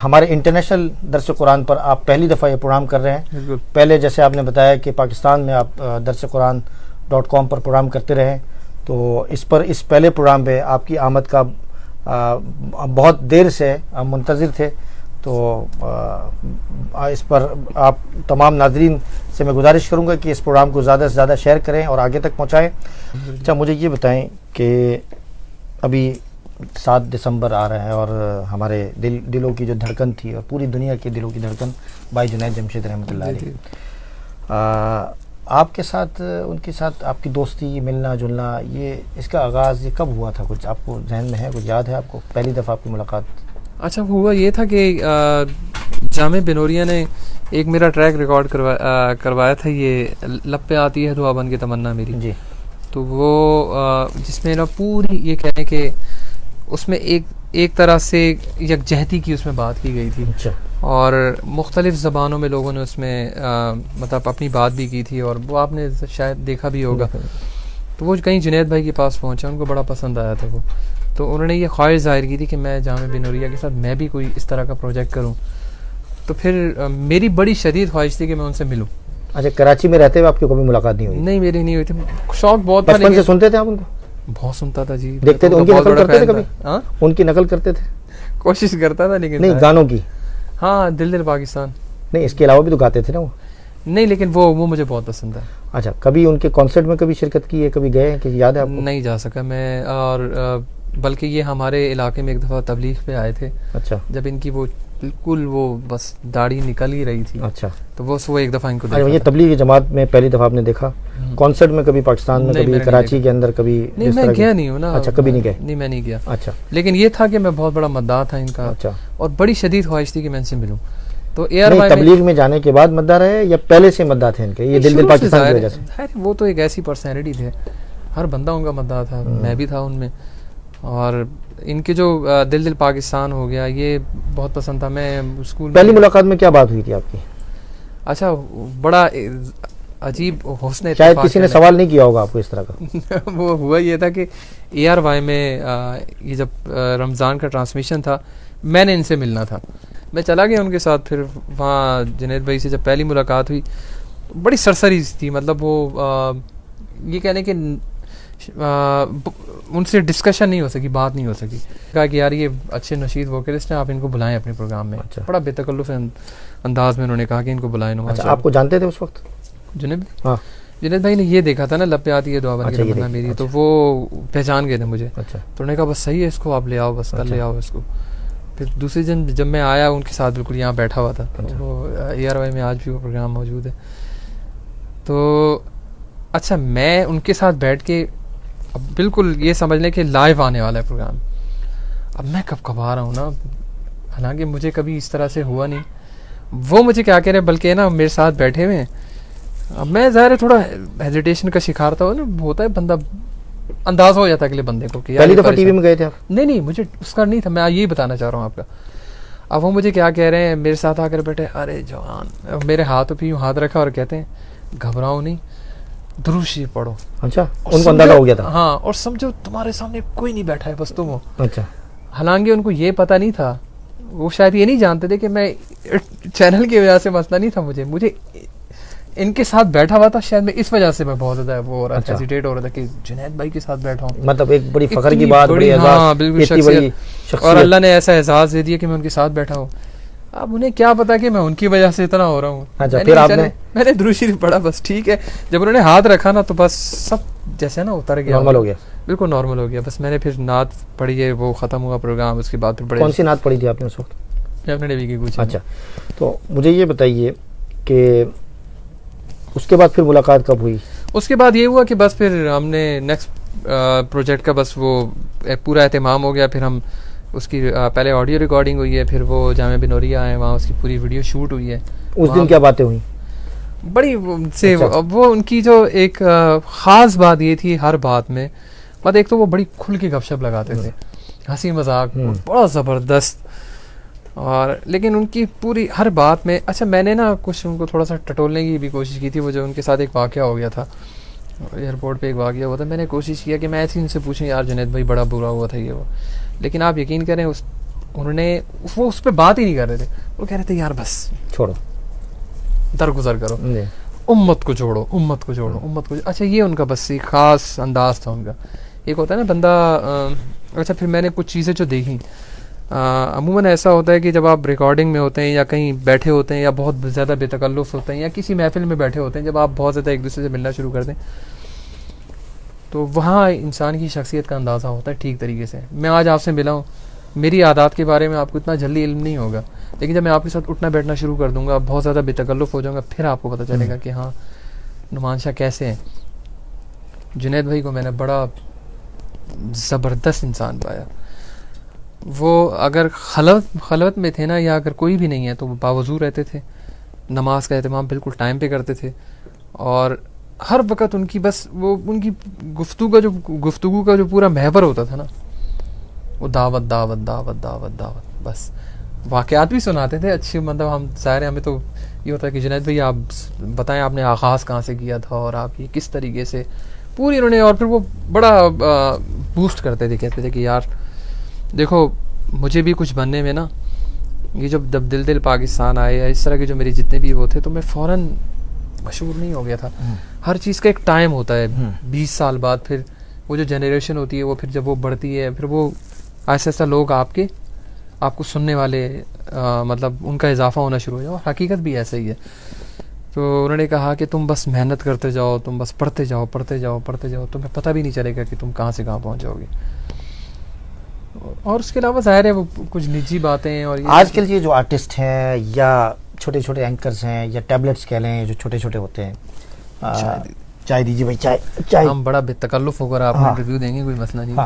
ہمارے انٹرنیشنل درس قرآن پر آپ پہلی دفعہ یہ پروگرام کر رہے ہیں. پہلے جیسے آپ نے بتایا کہ پاکستان میں آپ درسقرآن.com پر پروگرام کرتے رہے, تو اس پہلے پروگرام پہ آپ کی آمد کا بہت دیر سے منتظر تھے, تو اس پر آپ تمام ناظرین سے میں گزارش کروں گا کہ اس پروگرام کو زیادہ سے زیادہ شیئر کریں اور آگے تک پہنچائیں. اچھا, مجھے یہ بتائیں کہ ابھی 7 دسمبر آ رہا ہے اور ہمارے دلوں کی جو دھڑکن تھی اور پوری دنیا کے دلوں کی دھڑکن بھائی جنید جمشید رحمۃ اللہ علیہ, آپ کے ساتھ ان کے ساتھ آپ کی دوستی, ملنا جلنا, یہ اس کا آغاز یہ کب ہوا تھا؟ کچھ آپ کو ذہن میں ہے, کچھ یاد ہے آپ کو پہلی دفعہ آپ کی ملاقات؟ اچھا, ہوا یہ تھا کہ جامع بنوریہ نے ایک میرا ٹریک ریکارڈ کروایا تھا, یہ لب پہ آتی ہے دعا بن کے تمنا میری جی. تو وہ جس میں نا پوری یہ کہنے کہ اس میں ایک طرح سے یکجہتی کی اس میں بات کی گئی تھی. اچھا. اور مختلف زبانوں میں لوگوں نے اس میں مطلب اپنی بات بھی کی تھی, اور وہ آپ نے شاید دیکھا بھی ہوگا. تو وہ کہیں جنید بھائی کے پاس پہنچا, ان کو بڑا پسند آیا تھا وہ, تو انہوں نے یہ خواہش ظاہر کی تھی کہ میں جامع بنوریہ کے ساتھ میں بھی کوئی اس طرح کا پروجیکٹ کروں. تو پھر میری بڑی شدید خواہش تھی کہ میں ان سے ملوں. اچھا, کراچی میں رہتے ہوئے آپ کی کبھی ملاقات نہیں ہوئی؟ نہیں, میری نہیں ہوئی تھی. شوق بہت تھا. بچپن سے سنتے تھے آپ ان کو؟ بہت سنتا تھا جی. دیکھتے تھے, ان کی نقل کرتے تھے کبھی؟ ان کی نقل کرتے تھے؟ کوشش کرتا تھا لیکن نہیں. گانوں کی؟ ہاں, دل پاکستان. نہیں, اس کے علاوہ بھی تو گاتے تھے نا وہ؟ نہیں, لیکن وہ مجھے بہت پسند ہے. اچھا, کبھی ان کے کانسرٹ میں کبھی شرکت کی ہے, کبھی گئے ہیں, کسی یاد ہے آپ کو؟ نہیں جا سکا میں, اور بلکہ یہ ہمارے علاقے میں ایک دفعہ تبلیغ پہ آئے تھے. اچھا. جب ان کی وہ بالکل وہ بس داڑھی نکل ہی رہی تھی. اچھا. تو وہ ایک دفعہ ان کو دیکھا. یہ تبلیغ جماعت میں پہلی دفعہ آپ نے دیکھا؟ کانسرٹ میں کبھی پاکستان میں, کبھی کراچی کے اندر, کبھی؟ نہیں, میں گیا نہیں ہوں نا. اچھا, کبھی نہیں گئے؟ نہیں, میں نہیں گیا. اچھا. لیکن یہ تھا کہ میں بہت بڑا مداح تھا ان کا. اچھا. اور بڑی شدید خواہش تھی کہ میں ان سے ملوں. تو تبلیغ میں جانے کے بعد مداح رہے یا پہلے سے مداح تھے ان کے؟ یہ دل پاکستان کی وجہ سے؟ وہ تو ایک ایسی پرسنالٹی تھے, ہر بندہ ان کا مداح تھا, میں بھی تھا ان میں. اور ان کے جو دل پاکستان ہو گیا, یہ بہت پسند تھا. میں اسکول پہلی ملاقات میں کیا بات ہوئی تھی آپ کی؟ اچھا, بڑا عجیب حسن, شاید کسی نے سوال نہیں کیا ہوگا آپ کو اس طرح کا. وہ ہوا یہ تھا کہ ARY میں یہ جب رمضان کا ٹرانسمیشن تھا, میں نے ان سے ملنا تھا. میں چلا گیا ان کے ساتھ. پھر وہاں جنید بھائی سے جب پہلی ملاقات ہوئی, بڑی سرسری تھی. مطلب وہ یہ کہنے کہ ان سے ڈسکشن نہیں ہو سکی, بات نہیں ہو سکی. کہا کہ یار یہ اچھے نشید ووکلسٹ ہیں, آپ ان کو بلائیں اپنے پروگرام میں. بڑا بے تکلف انداز میں انہوں نے کہا کہ ان کو بلائیں. اچھا, آپ کو جانتے تھے اس وقت جنید؟ ہاں, جنید بھائی نے یہ دیکھا تھا نا لب پہ آتی ہے دعا بن کے تمنا میری, تو وہ پہچان گئے تھے مجھے. تو انہوں نے کہا بس صحیح ہے, اس کو آپ لے آؤ, بس کل لے آؤ اس کو. پھر دوسری دن جب میں آیا ان کے ساتھ بالکل یہاں بیٹھا ہوا تھا. وہ ARY میں آج بھی وہ پروگرام موجود ہے. تو اچھا, میں ان کے ساتھ بیٹھ کے اب بالکل یہ سمجھ لیں کہ لائیو آنے والا ہے پروگرام. اب میں کب آ رہا ہوں نا, حالانکہ مجھے کبھی اس طرح سے ہوا نہیں. وہ مجھے کیا کہہ رہے بلکہ نا میرے ساتھ بیٹھے ہوئے ہیں. اب میں ظاہر تھوڑا ہیزیٹیشن کا شکار تھا نا, ہوتا ہے بندہ انداز ہو جاتا ہے اگلے بندے کو کہ پہلی دفعہ ٹی وی میں گئے تھے آپ؟ نہیں, مجھے اس کا نہیں تھا, میں یہی بتانا چاہ رہا ہوں آپ کا. اب وہ مجھے کیا کہہ رہے ہیں, میرے ساتھ آ کر بیٹھے, ارے جوان, میرے ہاتھوں پہ یوں ہاتھ رکھا اور کہتے ہیں گھبراؤ نہیں, درود شریف پڑھو. اچھا, ان کو اندازہ ہو گیا تھا؟ ہاں, اور سمجھو تمہارے سامنے کوئی نہیں بیٹھا ہے, بس تم ہو. اچھا. حالانکہ ان کو یہ پتہ نہیں تھا, وہ شاید یہ نہیں جانتے تھے کہ میں چینل کی وجہ سے مسئلہ نہیں تھا. مجھے ان کے ساتھ بیٹھا ہوا تھا, شاید میں اس وجہ سے میں بہت زیادہ وہ ہو رہا تھا, ہیزیٹیٹ ہو رہا تھا کہ جنید بھائی کے ساتھ بیٹھا ہوں. مطلب ایک بڑی فخر کی بات, بڑی شخصیت, اور اللہ نے ایسا اعزاز دے دیا کہ میں ان کے ساتھ بیٹھا ہوں. اب انہیں کیا پتا کہ میں ان کی وجہ سے اتنا ہو رہا ہوں. میں نے درود شریف پڑھا, بس ٹھیک ہے. جب انہوں نے ہاتھ رکھا نا تو بس سب جیسے نا اتر گیا, نارمل ہو گیا, بالکل نارمل ہو گیا. بس میں نے پھر نعت پڑھی ہے, وہ ختم ہوا پروگرام. اس کے بعد پھر کون سی نعت پڑھی تھی آپ نے اس وقت؟ میں اپنے نبی کی پوچھی. اچھا, تو مجھے یہ بتائیے کہ اس کے بعد پھر ملاقات کب ہوئی؟ اس کے بعد یہ ہوا کہ بس پھر ہم نے نیکسٹ پروجیکٹ کا بس وہ پورا اہتمام ہو گیا. پھر ہم اس کی پہلے آڈیو ریکارڈنگ ہوئی ہے, پھر وہ جامع بنوریہ آئے, وہاں اس کی پوری ویڈیو شوٹ ہوئی ہے. اس دن کیا باتیں ہوئی؟ بڑی سے وہ ان کی جو ایک خاص بات یہ تھی ہر بات میں, مطلب ایک تو وہ بڑی کھل کے گپ شپ لگاتے تھے, ہنسی مذاق بڑا زبردست. اور لیکن ان کی پوری ہر بات میں, اچھا میں نے نا کچھ ان کو تھوڑا سا ٹٹولنے کی بھی کوشش کی تھی. وہ جو ان کے ساتھ ایک واقعہ ہو گیا تھا, ایئرپورٹ پہ ایک واقعہ ہوا تھا, میں نے کوشش کیا کہ میں ایسے ان سے پوچھیں یار جنید بھائی بڑا برا ہوا تھا یہ وہ. لیکن آپ یقین کریں انہوں نے وہ اس پہ بات ہی نہیں کر رہے تھے, وہ کہہ رہے تھے یار بس چھوڑو, درگزر کرو, امت کو چھوڑو, امت کو چھوڑو, امت کو. اچھا یہ ان کا بس ایک خاص انداز تھا ان کا. ایک ہوتا ہے نا بندہ, اچھا پھر میں نے کچھ چیزیں جو دیکھیں, عموماً ایسا ہوتا ہے کہ جب آپ ریکارڈنگ میں ہوتے ہیں یا کہیں بیٹھے ہوتے ہیں یا بہت زیادہ بے تکلف ہوتے ہیں یا کسی محفل میں بیٹھے ہوتے ہیں, جب آپ بہت زیادہ ایک دوسرے سے ملنا شروع کر دیں تو وہاں انسان کی شخصیت کا اندازہ ہوتا ہے ٹھیک طریقے سے. میں آج آپ سے ملا ہوں, میری عادات کے بارے میں آپ کو اتنا جلدی علم نہیں ہوگا, لیکن جب میں آپ کے ساتھ اٹھنا بیٹھنا شروع کر دوں گا, بہت زیادہ بے تکلف ہو جاؤں گا, پھر آپ کو پتہ چلے گا کہ ہاں نعمان شاہ کیسے ہیں. جنید بھائی کو میں نے بڑا زبردست انسان پایا. وہ اگر خلوت میں تھے نا, یا اگر کوئی بھی نہیں ہے تو وہ باوضو رہتے تھے, نماز کا اہتمام بالکل ٹائم پہ کرتے تھے, اور ہر وقت ان کی بس وہ ان کی گفتگو کا جو پورا محور ہوتا تھا نا, وہ دعوت دعوت دعوت دعوت دعوت. بس واقعات بھی سناتے تھے اچھی, مطلب ہم ظاہر ہمیں تو یہ ہوتا ہے کہ جنید بھائی آپ بتائیں آپ نے آغاز کہاں سے کیا تھا اور آپ یہ کس طریقے سے پوری انہوں نے, اور پھر وہ بڑا بوسٹ کرتے تھے, کہتے تھے کہ یار دیکھو مجھے بھی کچھ بننے میں نا, یہ جب دل پاکستان آئے یا اس طرح کے جو میرے جتنے بھی وہ تھے تو میں فوراً مشہور نہیں ہو گیا تھا. ہر چیز کا ایک ٹائم ہوتا ہے, 20 سال بعد پھر وہ جو جنریشن ہوتی ہے وہ پھر جب وہ بڑھتی ہے, پھر وہ ایسا ایسا لوگ آپ کو سننے والے مطلب ان کا اضافہ ہونا شروع ہو جائے. اور حقیقت بھی ایسا ہی ہے. تو انہوں نے کہا کہ تم بس محنت کرتے جاؤ, تم بس پڑھتے جاؤ پڑھتے جاؤ پڑھتے جاؤ, تمہیں پتہ بھی نہیں چلے گا کہ تم کہاں سے کہاں پہنچ جاؤ گے. اور اس کے علاوہ ظاہر ہے وہ کچھ نجی باتیں. اور آج کل یہ جو آرٹسٹ ہیں یا چھوٹے چھوٹے اینکرز ہیں یا ٹیبلٹس کہہ لیں جو چھوٹے چھوٹے ہوتے ہیں, چائے دیجیے بھائی, چائے. ہم بڑا بے تکلف ہو کر آپ کو ریویو دیں گے, کوئی مسئلہ نہیں.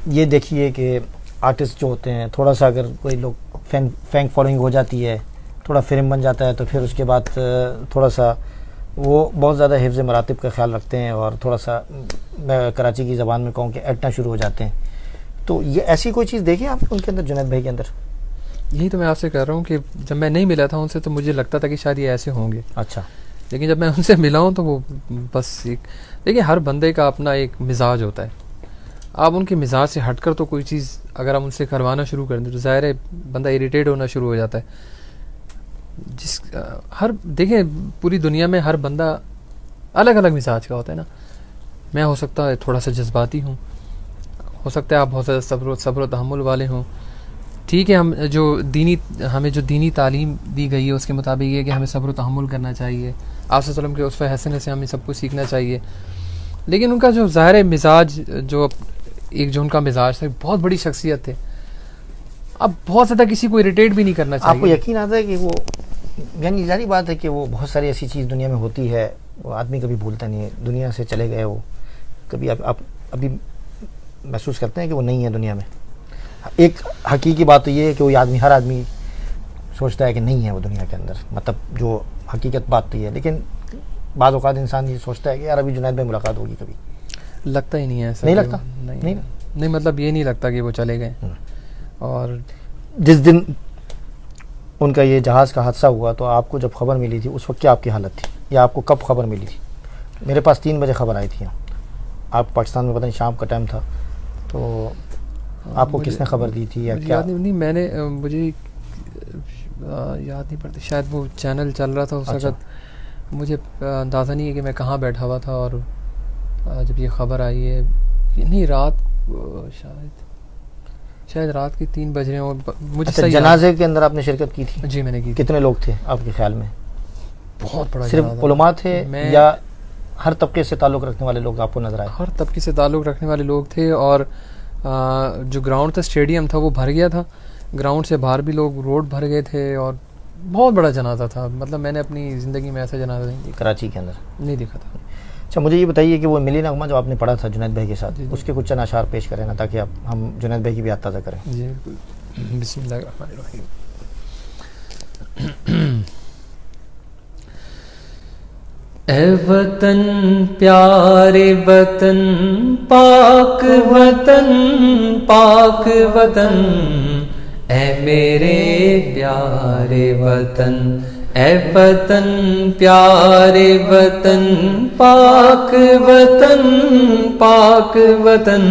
یہ دیکھیے کہ آرٹسٹ جو ہوتے ہیں تھوڑا سا اگر کوئی لوگ فینک فالوئنگ ہو جاتی ہے, تھوڑا فلم بن جاتا ہے, تو پھر اس کے بعد تھوڑا سا وہ بہت زیادہ حفظ مراتب کا خیال رکھتے ہیں اور تھوڑا سا میں کراچی کی زبان میں کہوں کہ ایٹنا شروع ہو جاتے ہیں. تو یہ ایسی کوئی چیز دیکھیں آپ ان کے اندر, جنید بھائی کے اندر؟ یہی تو میں آپ سے کہہ رہا ہوں کہ جب میں نہیں ملا تھا ان سے تو مجھے لگتا تھا کہ شاید یہ ایسے ہوں گے. اچھا. لیکن جب میں ان سے ملا ہوں تو وہ بس ایک, دیکھیں ہر بندے کا اپنا ایک مزاج ہوتا ہے. آپ ان کے مزاج سے ہٹ کر تو کوئی چیز اگر ہم ان سے کروانا شروع کر دیں تو ظاہر ہے بندہ اریٹیٹ ہونا شروع ہو جاتا ہے. دیکھیں پوری دنیا میں ہر بندہ الگ الگ مزاج کا ہوتا ہے نا. میں ہو سکتا ہے تھوڑا سا جذباتی ہوں, ہو سکتا ہے آپ بہت زیادہ صبر و تحمل والے ہوں. ٹھیک ہے, ہمیں جو دینی تعلیم دی گئی ہے اس کے مطابق یہ ہے کہ ہمیں صبر و تحمل کرنا چاہیے. آپ صلی اللہ علیہ وسلم کے اسوہ حسنہ سے ہمیں سب کچھ سیکھنا چاہیے. لیکن ان کا جو ظاہر مزاج, جو ان کا مزاج تھا, بہت بڑی شخصیت تھے. اب بہت زیادہ کسی کو اریٹیٹ بھی نہیں کرنا چاہیے. آپ کو یقین آتا ہے کہ وہ, یعنی ظاہری بات ہے کہ وہ بہت ساری ایسی چیز دنیا میں ہوتی ہے وہ آدمی کبھی بھولتا نہیں ہے. دنیا سے چلے گئے وہ, کبھی آپ ابھی محسوس کرتے ہیں کہ وہ نہیں ہے دنیا میں. ایک حقیقی بات تو یہ ہے کہ وہ ہر آدمی سوچتا ہے کہ نہیں ہے وہ دنیا کے اندر, مطلب جو حقیقت بات تو یہ ہے. لیکن بعض اوقات انسان یہ سوچتا ہے کہ یار ابھی جنید میں ملاقات ہوگی کبھی. لگتا ہی نہیں ہے ایسا. نہیں لگتا؟ نہیں مطلب یہ نہیں لگتا کہ وہ چلے گئے. اور جس دن ان کا یہ جہاز کا حادثہ ہوا تو آپ کو جب خبر ملی تھی اس وقت کیا آپ کی حالت تھی, یا آپ کو کب خبر ملی تھی؟ میرے پاس 3 بجے خبر آئی تھی. آپ پاکستان میں پتہ نہیں شام کا ٹائم تھا, تو آپ کو کس نے خبر دی تھی یا کیا؟ نہیں, میں نے مجھے یاد نہیں پڑتی, شاید وہ چینل چل رہا تھا اس وقت. مجھے اندازہ نہیں ہے کہ میں کہاں بیٹھا ہوا تھا, اور جب یہ خبر آئی ہے, نہیں رات, شاید رات کے 3 بج رہے ہوں مجھے. جنازے کے اندر آپ نے شرکت کی تھی؟ جی میں نے کی. کتنے لوگ تھے آپ کے خیال میں؟ بہت بڑا. صرف علماء تھے یا ہر طبقے سے تعلق رکھنے والے لوگ آپ کو نظر آئے؟ ہر طبقے سے تعلق رکھنے والے لوگ تھے. اور جو گراؤنڈ تھا, اسٹیڈیم تھا, وہ بھر گیا تھا. گراؤنڈ سے باہر بھی لوگ, روڈ بھر گئے تھے, اور بہت بڑا جنازہ تھا. مطلب میں نے اپنی زندگی میں ایسا جنازہ نہیں دیکھا, کراچی کے اندر نہیں دیکھا تھا. اچھا, مجھے یہ بتائیے کہ وہ ملی نغمہ جو آپ نے پڑھا تھا جنید بھائی کے ساتھ, اس کے کچھ چند اشعار پیش کریں نا, تاکہ ہم جنید بھائی کی بھی یاد تازہ کریں. جی بالکل. بسم اللہ الرحمن الرحیم. اے وطن پیارے وطن, پاک وطن پاک وطن, اے میرے پیارے وطن, اے وطن پیارے وطن, پاک وطن پاک وطن,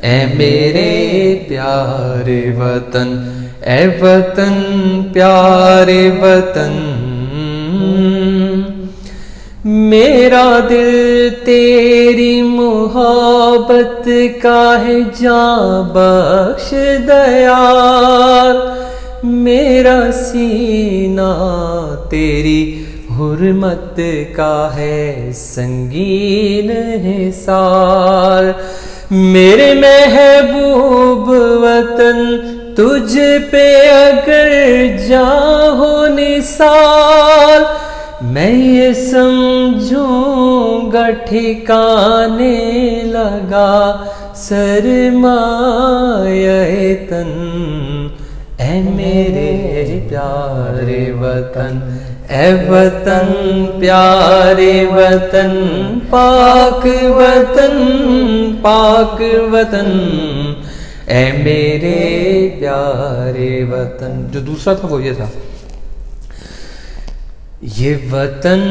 اے میرے پیارے وطن، اے وطن پیارے وطن، میرا دل تیری محبت کا ہے جاں بخش دیار، میرا سینہ تیری حرمت کا ہے سنگین حصار، میرے محبوب وطن تجھ پہ اگر جاں ہو نثار، میں یہ سمجھوں گا ٹھکانے لگا سرمایہ تن، اے میرے پیارے وطن، اے وطن پیارے وطن، پاک وطن پاک وطن، اے میرے پیارے وطن۔ جو دوسرا تھا وہ یہ تھا، یہ وطن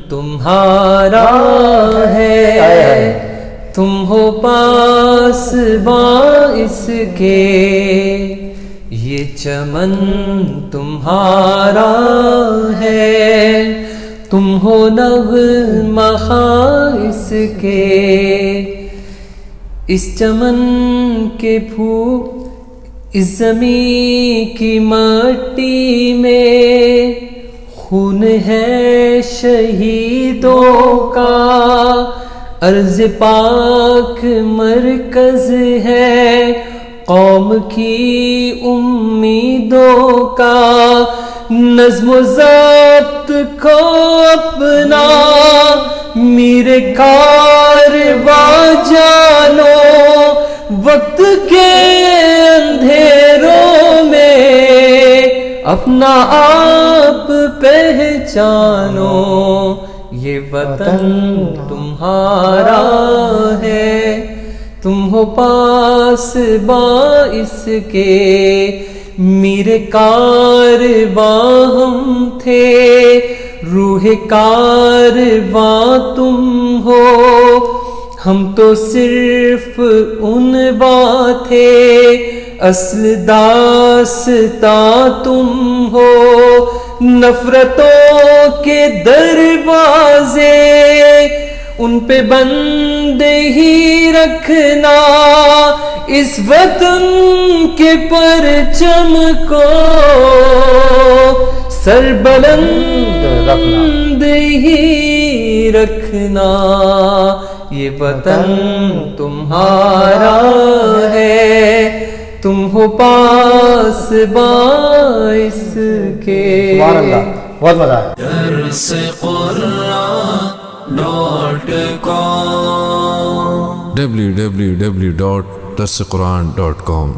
تمہارا ہے، تم ہو پاسباں اس کے، یہ چمن تمہارا ہے، تم ہو نغمہ خواں اس کے، اس چمن کے پھول اس زمین کی مٹی میں خون ہے شہیدوں کا، ارض پاک مرکز ہے قوم کی امیدوں کا، نظم و ضبط کو اپنا میرے کارواں جانو، وقت کے اندھیروں میں اپنا آپ پہچانو، یہ وطن تمہارا ہے، تم ہو پاسباں اس کے، میرے کارواں ہم تھے، روح کارواں تم ہو، ہم تو صرف عنواں تھے، اصل داستاں تم ہو، نفرتوں کے دروازے ان پہ بند ہی رکھنا، اس وطن کے پرچم کو سر بلند ہی رکھنا، یہ وطن تمہارا ہے، تم ہو پاسباں اس کے۔ سبحان اللہ، بہت مزہ آیا۔ www.darsequran.com